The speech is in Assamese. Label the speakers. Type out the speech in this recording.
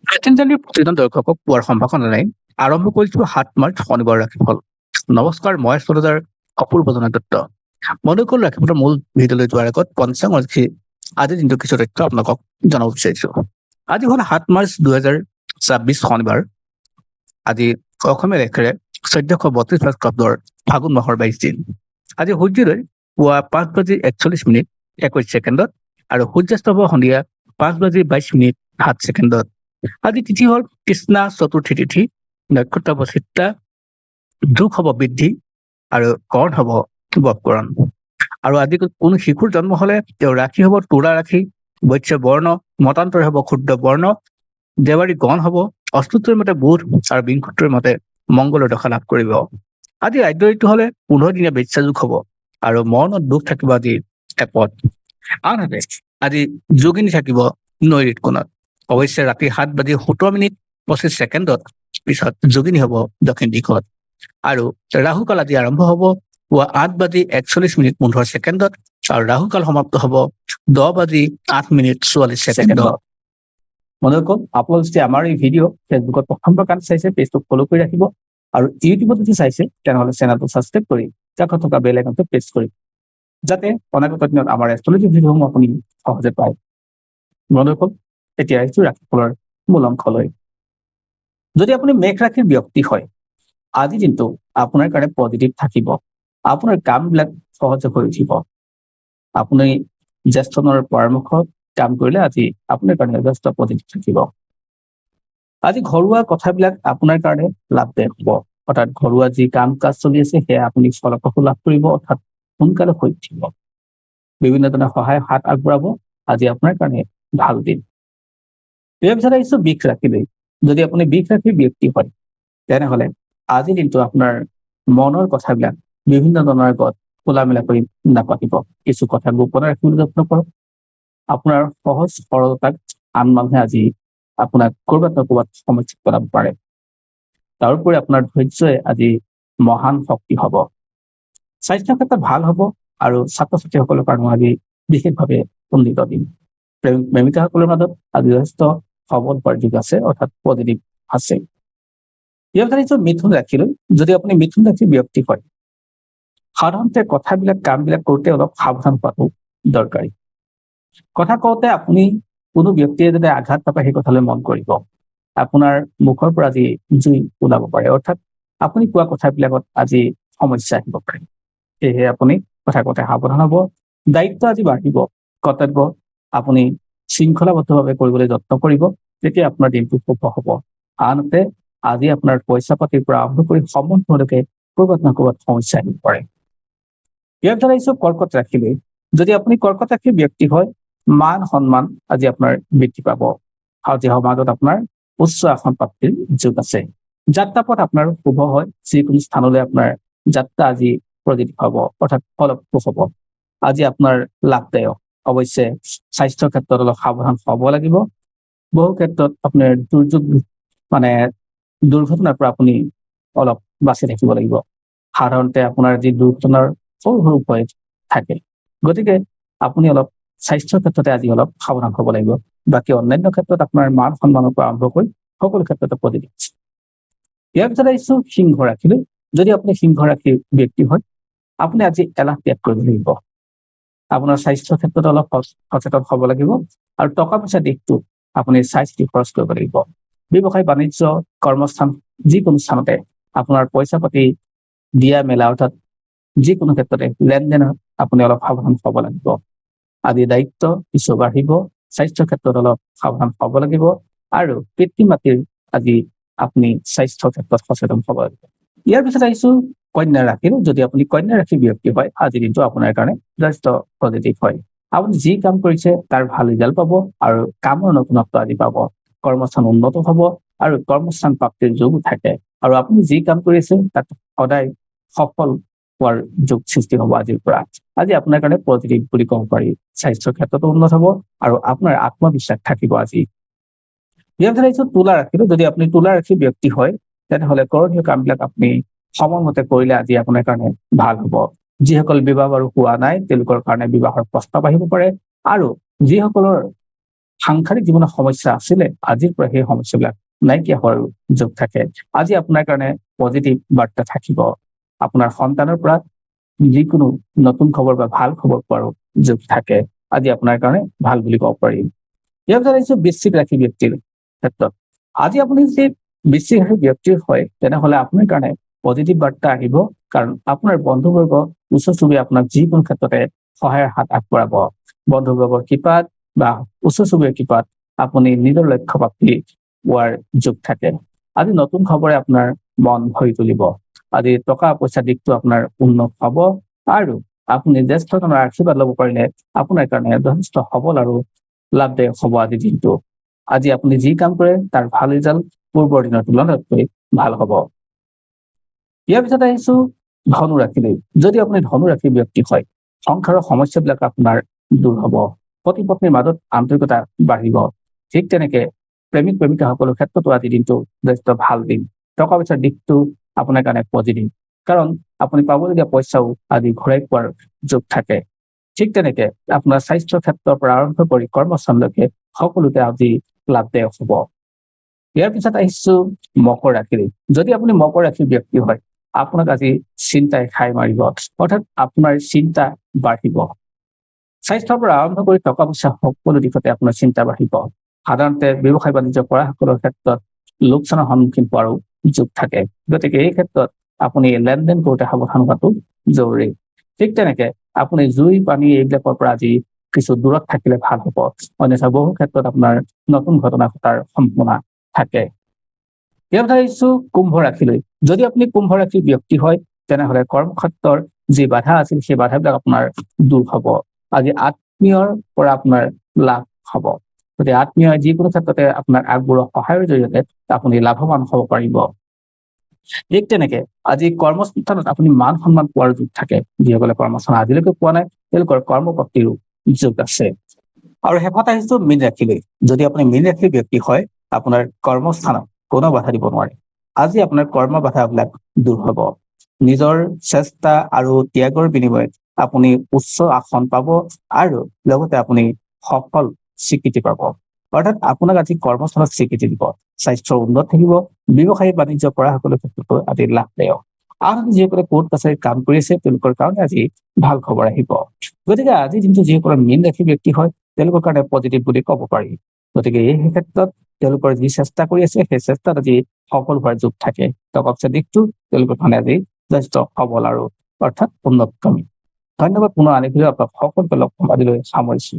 Speaker 1: আইটেঞ্জালি প্ৰতিজন দৰ্শকক পোৱাৰ সম্ভাৱনা নাই। আৰম্ভ কৰিছো ৭ মাৰ্চ শনিবাৰ ৰাশিফল। নমস্কাৰ, মই এষ্ট্ৰলজাৰ অপূৰ্বজনা দত্ত। মনোকল ৰাশিফলৰ মূল ভিডিঅ'লৈ যোৱাৰ আগত পঞ্চাংগ ৰাশি আজিৰ দিনটো কিছু তথ্য আপোনালোকক জনাব বিচাৰিছো। আজি হ'ল ৭ মাৰ্চ ২০২৬ শনিবাৰ। আজি অসমীয়া ৰেখাৰে ১৪৩২ খ্ৰীষ্টাব্দৰ ফাগুন মাহৰ ২২ দিন। আজি সূৰ্যোদয় পুৱা ৫:৪১:২১ আৰু সূৰ্যাস্ত হ'ব সন্ধিয়া ৫:২২:০৭। আজি তিথি হ'ল কৃষ্ণা চতুৰ্থী তিথি, নক্ষত্ৰ হ'ব চিত্ৰা, যোগ হ'ব বৃদ্ধি আৰু কৰ্ণ হ'ব বপকৰণ। আৰু আজি কোনো শিশুৰ জন্ম হলে তেওঁৰ ৰাশি হ'ব তুলা ৰাশি, বৈশ্য বৰ্ণ, মতান্তৰে হ'ব ক্ষুদ্ৰ বৰ্ণ, দেৱাৰী গণ হ'ব, অষ্টুত্ৰৰ মতে বুধ আৰু বিংশোত্তৰ মতে মংগলৰ দশা লাভ কৰিব। আজি ৰাজ্য ঋতু হলে ১৫ দিনীয়া বেচ্যা যুগ হ'ব আৰু মৰণত দুখ থাকিব আজি এপদ। আনহাতে আজি যোগিনী থাকিব নৈৰিত কোণত। অৱশ্যে ৰাতি ৭:১৭:২৫ পিছত যোগিনী হ'ব দক্ষিণ দিশত। আৰু ৰাহুকাল আজি আৰম্ভ হ'ব পুৱা ৮:৪১:১৫ আৰু ৰাহুকাল সমাপ্ত হ'ব ১০:০৮:৪৪। মনে কৰক আপোনালোকে যদি আমাৰ এই ভিডিঅ' ফেচবুকত প্ৰথমবাৰ কাৰণে চাইছে, পেজটো ফ'ল' কৰি ৰাখিব আৰু ইউটিউবত যদি চাইছে তেনেহ'লে চেনেলটো ছাবস্ক্ৰাইব কৰি কাষত থকা বেল আইকনটো প্ৰেছ কৰিব, যাতে অনাগত দিনত আমাৰ এষ্ট্ৰলজি ভিডিঅ'সমূহ আপুনি সহজে পায়। মনে কৰক এতিয়া আহিছো ৰাশিফলৰ মূল অংশলৈ। যদি আপুনি মেঘ ৰাশিৰ ব্যক্তি হয়, আজি দিনটো আপোনাৰ কাৰণে পজিটিভ থাকিব। আপোনাৰ কামবিলাক সহজে হৈ উঠিব। আপুনি জ্যেষ্ঠজনৰ পৰামৰ্শত কাম কৰিলে আজি আপোনাৰ কাৰণে যথেষ্ট পজিটিভ থাকিব। আজি ঘৰুৱা কথাবিলাক আপোনাৰ কাৰণে লাভদায়ক হ'ব। অৰ্থাৎ ঘৰুৱা যি কাম কাজ চলি আছে সেয়া আপুনি ফলপ্ৰসূ লাভ কৰিব, অৰ্থাৎ সোনকালে হৈ উঠিব। বিভিন্ন ধৰণৰ সহায় হাত আগবঢ়াব। আজি আপোনাৰ কাৰণে ভাল দিন। ইয়াৰ পিছত আহিছো বৃষ ৰাশিলৈ। যদি আপুনি বৃষ ৰাশিৰ ব্যক্তি হয় তেনেহলে আজিৰ দিনটো আপোনাৰ মনৰ কথাবিলাক বিভিন্ন ধৰণৰ আগত খোলা মেলা কৰি নাপাতিব। কিছু কথা গোপনে ৰাখিবলৈ যত্ন কৰক। আপোনাৰ সহজ সৰলতাক আন মানুহে আজি আপোনাক কৰবাত নহয় কৰবাত সমস্যাত পেলাব পাৰে। তাৰোপৰি আপোনাৰ ধৈৰ্যই আজি মহান শক্তি হ'ব। স্বাস্থ্যৰ ক্ষেত্ৰত ভাল হ'ব আৰু ছাত্ৰ ছাত্ৰীসকলৰ কাৰণে আজি বিশেষভাৱে উন্নীত দিন। প্ৰেমিকাসকলৰ মাজত আজি যথেষ্ট সবল হোৱাৰ যুগ আছে, অৰ্থাৎ পজিটিভ আছে। ইয়াৰ কাৰণে মিথুন ৰাশিলৈ। যদি আপুনি মিথুন ৰাশিৰ ব্যক্তি হয়, সাধাৰণতে কথাবিলাক কামবিলাক কৰোঁতে অলপ সাৱধান হোৱাটো দৰকাৰী। কথা কওঁতে আপুনি কোনো ব্যক্তিয়ে যাতে আঘাত নাপায় সেই কথালৈ মন কৰিব। আপোনাৰ মুখৰ পৰা আজি জুই ওলাব পাৰে, অৰ্থাৎ আপুনি কোৱা কথাবিলাকত আজি সমস্যা আহিব পাৰে। সেয়েহে আপুনি কথা কওঁতে সাৱধান হ'ব। দায়িত্ব আজি বাঢ়িব। কৰ্তব্য আপুনি শৃংখলাবদ্ধভাৱে কৰিবলৈ যত্ন কৰিব, তেতিয়া আপোনাৰ দিনটো শুভ হ'ব। আনহাতে আজি আপোনাৰ পইচা পাতিৰ পৰা আৰম্ভ কৰি সম্বন্ধলৈকে কৰবাত নহয় কৰবাত সমস্যা আহিব পাৰে। ইয়াৰ দ্বাৰা আহিছো কৰ্কট ৰাশিলৈ। যদি আপুনি কৰ্কট ৰাশিৰ ব্যক্তি হয়, মান সন্মান আজি আপোনাৰ বৃদ্ধি পাব। আজি সমাজত আপোনাৰ উচ্চ আসন প্ৰাপ্তিৰ যুগ আছে। যাত্ৰাপথ আপোনাৰ শুভ হয়। যিকোনো স্থানলৈ আপোনাৰ যাত্ৰা আজি পজিটিভ হ'ব, অৰ্থাৎ ফলপ্ৰসূ হ'ব। আজি আপোনাৰ লাভদায়ক। অৱশ্যে স্বাস্থ্যৰ ক্ষেত্ৰত অলপ সাৱধান হ'ব লাগিব। বহু ক্ষেত্ৰত আপোনাৰ দুৰ্যোগ দুৰ্ঘটনাৰ পৰা আপুনি অলপ বাচি থাকিব লাগিব। সাধাৰণতে আপোনাৰ যি দুৰ্ঘটনাৰ সৰু সৰু ভয় থাকে, গতিকে আপুনি অলপ স্বাস্থ্যৰ ক্ষেত্ৰতে আজি অলপ সাৱধান হ'ব লাগিব। বাকী অন্যান্য ক্ষেত্ৰত আপোনাৰ মান সন্মানৰ পৰা আৰম্ভ কৰি সকলো ক্ষেত্ৰতে পজিটিভ আছে। ইয়াৰ পিছত আহিছো সিংহ ৰাশিলৈ। যদি আপুনি সিংহ ৰাশিৰ ব্যক্তি হয়, আপুনি আজি এলাহ ত্যাগ কৰিব লাগিব। আপোনাৰ স্বাস্থ্যৰ ক্ষেত্ৰত অলপ সচেতন হ'ব লাগিব আৰু টকা পইচা দিশটো আপুনি চাই চিতি খৰচ কৰিব লাগিব। ব্যৱসায় বাণিজ্য কৰ্মস্থান যিকোনো স্থানতে আপোনাৰ পইচা পাতি দিয়া মেলা, অৰ্থাৎ যিকোনো ক্ষেত্ৰতে লেনদেনত আপুনি অলপ সাৱধান হ'ব লাগিব। আজি দায়িত্ব কিছু বাঢ়িব। স্বাস্থ্যৰ ক্ষেত্ৰত অলপ সাৱধান হ'ব লাগিব আৰু পিতৃ মাতৃৰ আজি আপুনি স্বাস্থ্যৰ ক্ষেত্ৰত সচেতন হ'ব লাগিব। ইয়াৰ পিছত আহিছো কন্যা ৰাশিৰ। যদি আপুনি কন্যা ৰাশিৰ ব্যক্তি হয়, আজিৰ দিনটো আপোনাৰ কাৰণে যথেষ্ট পজিটিভ হয়। আপুনি যি কাম কৰিছে তাৰ ভাল ৰিজাল্ট পাব আৰু কামৰ নতুনত্ব আজি পাব। কৰ্মস্থান উন্নত হ'ব আৰু কৰ্মস্থান প্ৰাপ্তিৰ যোগ থাকে। আৰু আপুনি যি কাম কৰিছে তাত সদায় সফল হোৱাৰ যোগ সৃষ্টি হ'ব আজিৰ পৰা। আজি আপোনাৰ কাৰণে পজিটিভ বুলি ক'ব পাৰি। স্বাস্থ্যৰ ক্ষেত্ৰতো উন্নত হ'ব আৰু আপোনাৰ আত্মবিশ্বাস থাকিব আজি। ইয়াৰ ভিতৰত আহিছো তুলা ৰাশিলৈ। যদি আপুনি তুলা ৰাশিৰ ব্যক্তি হয় তেনেহ'লে কৰণীয় কামবিলাক আপুনি সময়মতে কৰিলে আজি আপোনাৰ কাৰণে ভাল হ'ব। যিসকল বিবাহ বাৰু হোৱা নাই তেওঁলোকৰ কাৰণে বিবাহৰ প্ৰস্তাৱ আহিব পাৰে আৰু যিসকলৰ সাংসাৰিক জীৱনৰ সমস্যা আছিলে আজিৰ পৰা সেই সমস্যাবিলাক নাইকিয়া হোৱাৰ যোগ থাকে। আজি আপোনাৰ কাৰণে পজিটিভ বাৰ্তা থাকিব। আপোনাৰ সন্তানৰ পৰা যিকোনো নতুন খবৰ বা ভাল খবৰ পোৱাৰো যোগ থাকে। আজি আপোনাৰ কাৰণে ভাল বুলি ক'ব পাৰিম। ইয়াৰ পিছত আহিছো বৃশ্চিক ৰাশি ব্যক্তিৰ ক্ষেত্ৰত। আজি আপুনি যদি বৃশ্চিক ৰাশি ব্যক্তিৰ হয় তেনেহলে আপোনাৰ কাৰণে পজিটিভ বাৰ্তা আহিব, কাৰণ আপোনাৰ বন্ধুবৰ্গ ওচৰ চুবুৰীয়া আপোনাক যিকোনো ক্ষেত্ৰতে সহায়ৰ হাত আগবঢ়াব। বন্ধুবৰ্গৰ কৃপাত বা ওচৰ চুবুৰীয়াৰ কৃপাত আপুনি নিজৰ লক্ষ্য প্ৰাপ্তি হোৱাৰ যোগ থাকে। আজি নতুন খবৰে আপোনাৰ মন ভৰি তুলিব। আজি টকা পইচা দিশটো আপোনাৰ উন্নত হব, আৰু আপুনি জ্যেষ্ঠজনৰ আশীৰ্বাদ ল'ব পাৰিলে আপোনাৰ কাৰণে যথেষ্ট সবল আৰু লাভদায়ক হব আজিৰ দিনটো। আজি আপুনি যি কাম কৰে তাৰ ভাল ৰিজাল্ট পূৰ্বৰ দিনৰ তুলনাতকৈ ভাল হব। ইয়াৰ পিছত আহিছো ধনু ৰাশিলৈ। যদি আপুনি ধনু ৰাশিৰ ব্যক্তি হয়, সংসাৰৰ সমস্যাবিলাক আপোনাৰ দূৰ হব। পতি পত্নীৰ মাজত আন্তৰিকতা বাঢ়িব। ঠিক তেনেকে প্ৰেমিক প্ৰেমিকাসকলৰ ক্ষেত্ৰতো আজিৰ দিনটো যথেষ্ট ভাল দিন। টকা পইচাৰ দিশটো আপোনাৰ কাৰণে পজিটিভ, কাৰণ আপুনি পাবলগীয়া পইচাও আজি ঘূৰাই পোৱাৰ যোগ থাকে। ঠিক তেনেকে আপোনাৰ স্বাস্থ্যৰ ক্ষেত্ৰৰ পৰা আৰম্ভ কৰি কৰ্মস্থানলৈকে সকলোতে আজি লাভদায়ক হব। ইয়াৰ পিছত আহিছো মকৰ ৰাশিলৈ। যদি আপুনি মকৰ ৰাশিৰ ব্যক্তি হয়, আপোনাক আজি চিন্তাই খাই মাৰিব, অৰ্থাৎ আপোনাৰ চিন্তা বাঢ়িব। স্বাস্থ্যৰ পৰা আৰম্ভ কৰি টকা পইচা সকলো দিশতে আপোনাৰ চিন্তা বাঢ়িব। সাধাৰণতে ব্যৱসায় বাণিজ্য কৰা সকলৰ ক্ষেত্ৰত লোকচানৰ সন্মুখীন হোৱাৰো যোগ থাকে। গতিকে এই ক্ষেত্ৰত আপুনি লেনদেন কৰোঁতে সাৱধান হোৱাটো জৰুৰী। ঠিক তেনেকে আপুনি জুই পানী এইবিলাকৰ পৰা আজি কিছু দূৰত থাকিলে ভাল হ'ব, অন্যথা বহু ক্ষেত্ৰত আপোনাৰ নতুন ঘটনা ঘটাৰ সম্ভাৱনা থাকে। ইয়াৰ কথা আহিছো কুম্ভ ৰাশিলৈ। যদি আপুনি কুম্ভ ৰাশিৰ ব্যক্তি হয় তেনেহলে কৰ্মক্ষেত্ৰৰ যি বাধা আছিল সেই বাধাবিলাক আপোনাৰ দূৰ হব। আজি আত্মীয়ৰ পৰা আপোনাৰ লাভ হব। গতিকে আত্মীয় যিকোনো ক্ষেত্ৰতে আপোনাক আগবঢ়োৱা সহায়ৰ জৰিয়তে আপুনি লাভৱান হব পাৰিব। ঠিক তেনেকে আজি কৰ্মস্থানত আপুনি মান সন্মান পোৱাৰ যোগ থাকে। যিসকলে কৰ্মস্থান আজিলৈকে পোৱা নাই তেওঁলোকৰ কৰ্মপ্ৰাপ্তিৰো যোগ আছে। আৰু শেষত আহিছো মীন ৰাশিলৈ। যদি আপুনি মীন ৰাশিৰ ব্যক্তি হয়, আপোনাৰ কৰ্মস্থানত কোনো বাধা দিব নোৱাৰে। আজি আপোনাৰ কৰ্ম বাধাবিলাক দূৰ হব। নিজৰ চেষ্টা আৰু ত্যাগৰ বিনিময়ত আপুনি উচ্চ আসন পাব, আৰু লগতে আপুনি সফল স্বীকৃতি পাব। অৰ্থাৎ আপোনাক আজি কৰ্মস্থানত স্বীকৃতি দিব। স্বাস্থ্য উন্নত থাকিব। ব্যৱসায়িক বাণিজ্য কৰা সকলৰ ক্ষেত্ৰতো আজি লাভদায়ক। আনহাতে যিসকলে কোৰ্ট কাছাৰীত কাম কৰি আছে তেওঁলোকৰ কাৰণে আজি ভাল খবৰ আহিব। গতিকে আজি দিনটো যিসকলৰ মীন ৰাশিৰ ব্যক্তি হয় তেওঁলোকৰ কাৰণে পজিটিভ বুলি ক'ব পাৰি। গতিকে এই ক্ষেত্ৰত তেওঁলোকৰ যি চেষ্টা কৰি আছে সেই চেষ্টাত আজি সফল হোৱাৰ যোগ থাকে। টকা পইচাৰ দিশটো তেওঁলোকৰ কাৰণে আজি যথেষ্ট সবল আৰু অৰ্থাৎ উন্নতগামী। ধন্যবাদ। পুনৰ আনি আপোনাক সকলোকে লগ পাম। আজিলৈ সামৰিছো।